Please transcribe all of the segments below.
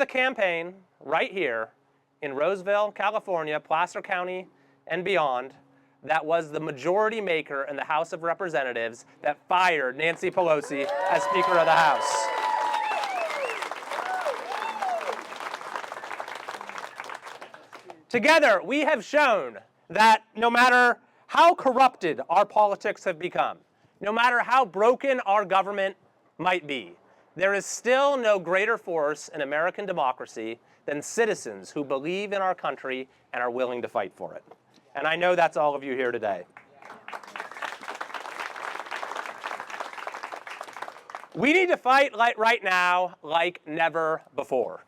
The campaign right here in Roseville, California, Placer County, and beyond, that was the majority maker in the House of Representatives that fired Nancy Pelosi as Speaker of the House. Together, we have shown that no matter how corrupted our politics have become, no matter how broken our government might be, there is still no greater force in American democracy than citizens who believe in our country and are willing to fight for it. And I know that's all of you here today. We need to fight right now like never before.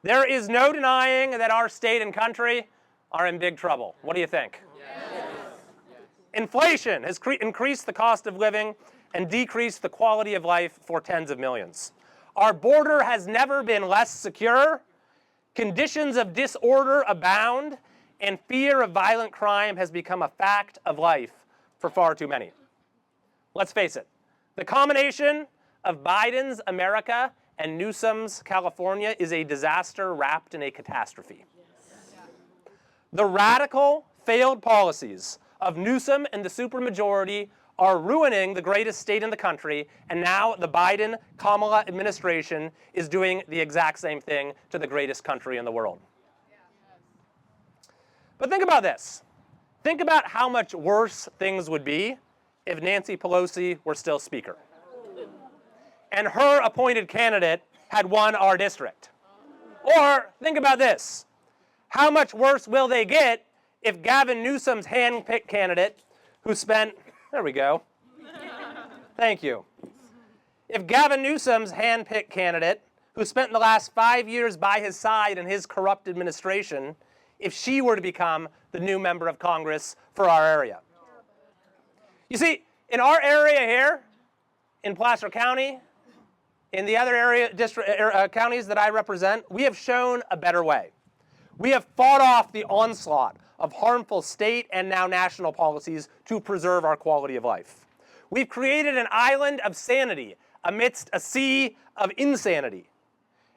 There is no denying that our state and country are in big trouble. What do you think? Yes. Inflation has increased the cost of living and decreased the quality of life for tens of millions. Our border has never been less secure. Conditions of disorder abound, and fear of violent crime has become a fact of life for far too many. Let's face it, the combination of Biden's America and Newsom's California is a disaster wrapped in a catastrophe. The radical, failed policies of Newsom and the supermajority are ruining the greatest state in the country, and now the Biden-Kamala administration is doing the exact same thing to the greatest country in the world. But think about this. Think about how much worse things would be if Nancy Pelosi were still Speaker and her appointed candidate had won our district. Or think about this. How much worse will they get if Gavin Newsom's hand-picked candidate, who spent, there we go, thank you. If Gavin Newsom's hand-picked candidate, who spent the last 5 years by his side in his corrupt administration, if she were to become the new member of Congress for our area. You see, in our area here, in Placer County, in the other counties that I represent, we have shown a better way. We have fought off the onslaught of harmful state and now national policies to preserve our quality of life. We've created an island of sanity amidst a sea of insanity.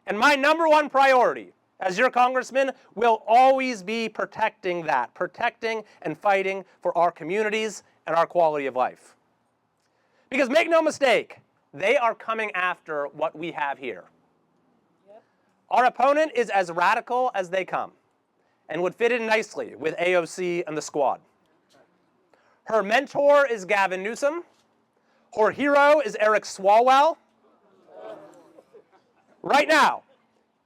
And my number one priority as your congressman will always be protecting that, protecting and fighting for our communities and our quality of life. Because make no mistake, they are coming after what we have here. Our opponent is as radical as they come and would fit in nicely with AOC and the squad. Her mentor is Gavin Newsom. Her hero is Eric Swalwell. Right now,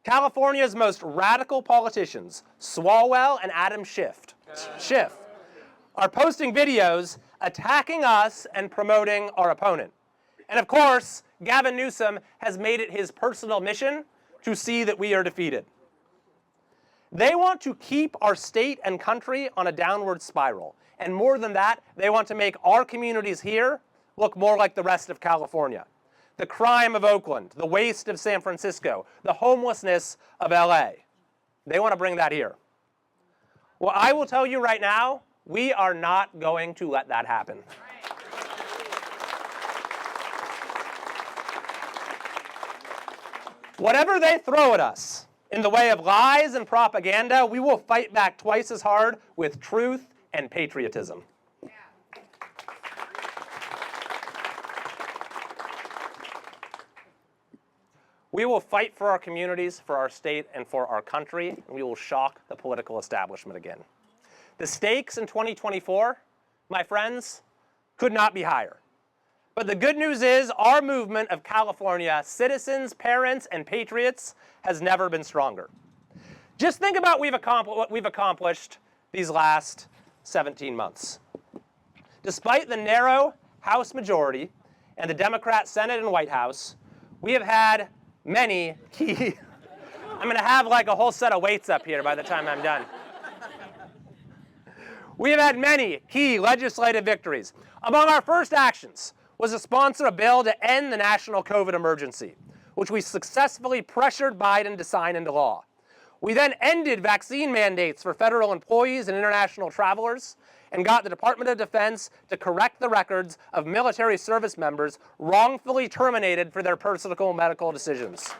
California's most radical politicians, Swalwell and Adam Schiff, are posting videos attacking us and promoting our opponent. And of course, Gavin Newsom has made it his personal mission to see that we are defeated. They want to keep our state and country on a downward spiral. And more than that, they want to make our communities here look more like the rest of California. The crime of Oakland, the waste of San Francisco, the homelessness of LA. They want to bring that here. Well, I will tell you right now, we are not going to let that happen. Whatever they throw at us in the way of lies and propaganda, we will fight back twice as hard with truth and patriotism. We will fight for our communities, for our state, and for our country, and we will shock the political establishment again. The stakes in 2024, my friends, could not be higher. But the good news is our movement of California citizens, parents, and patriots has never been stronger. Just think about what we've accomplished these last 17 months. Despite the narrow House majority and the Democrat Senate and White House, we have had many key, I'm going to have like a whole set of weights up here by the time I'm done. We have had many key legislative victories. Among our first actions was to sponsor a bill to end the national COVID emergency, which we successfully pressured Biden to sign into law. We then ended vaccine mandates for federal employees and international travelers and got the Department of Defense to correct the records of military service members wrongfully terminated for their personal medical decisions.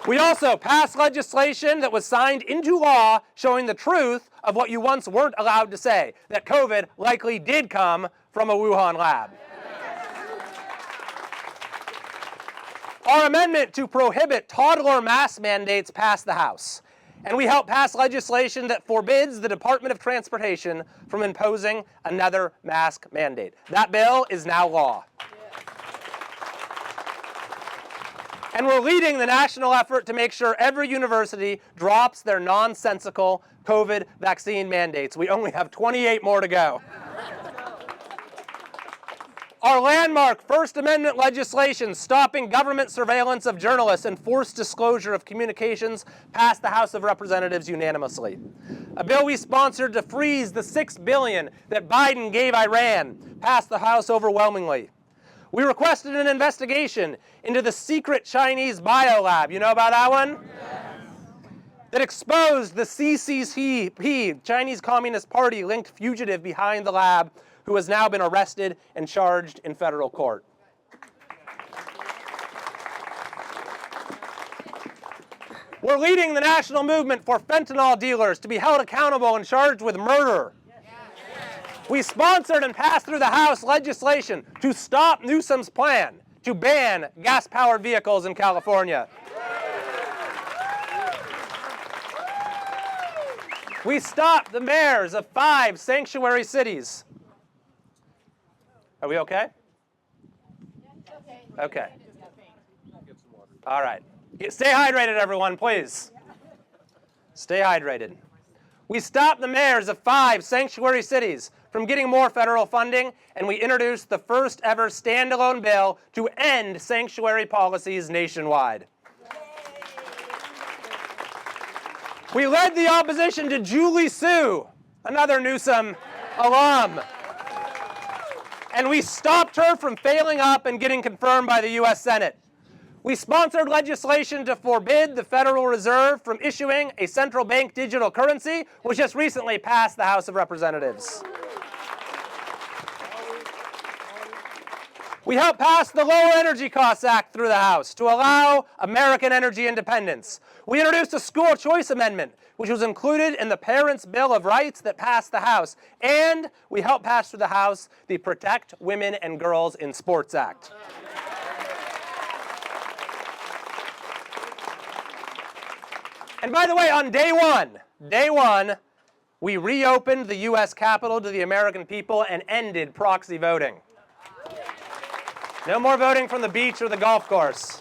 We also passed legislation that was signed into law showing the truth of what you once weren't allowed to say, that COVID likely did come from a Wuhan lab. Our amendment to prohibit toddler mask mandates passed the House, and we helped pass legislation that forbids the Department of Transportation from imposing another mask mandate. That bill is now law. And we're leading the national effort to make sure every university drops their nonsensical COVID vaccine mandates. We only have 28 more to go. Our landmark First Amendment legislation stopping government surveillance of journalists and forced disclosure of communications passed the House of Representatives unanimously. A bill we sponsored to freeze the $6 billion that Biden gave Iran passed the House overwhelmingly. We requested an investigation into the secret Chinese biolab. You know about that one? Yes. That exposed the CCP, Chinese Communist Party linked fugitive behind the lab, who has now been arrested and charged in federal court. We're leading the national movement for fentanyl dealers to be held accountable and charged with murder. We sponsored and passed through the House legislation to stop Newsom's plan to ban gas-powered vehicles in California. We stopped the mayors of 5 sanctuary cities. Are we okay? Okay. All right. Stay hydrated, everyone, please. Stay hydrated. We stopped the mayors of 5 sanctuary cities from getting more federal funding, and we introduced the first ever standalone bill to end sanctuary policies nationwide. We led the opposition to Julie Su, another Newsom alum. And we stopped her from failing up and getting confirmed by the U.S. Senate. We sponsored legislation to forbid the Federal Reserve from issuing a central bank digital currency, which just recently passed the House of Representatives. We helped pass the Lower Energy Costs Act through the House to allow American energy independence. We introduced a school choice amendment, which was included in the Parents' Bill of Rights that passed the House. And we helped pass through the House the Protect Women and Girls in Sports Act. And by the way, on day one, we reopened the U.S. Capitol to the American people and ended proxy voting. No more voting from the beach or the golf course.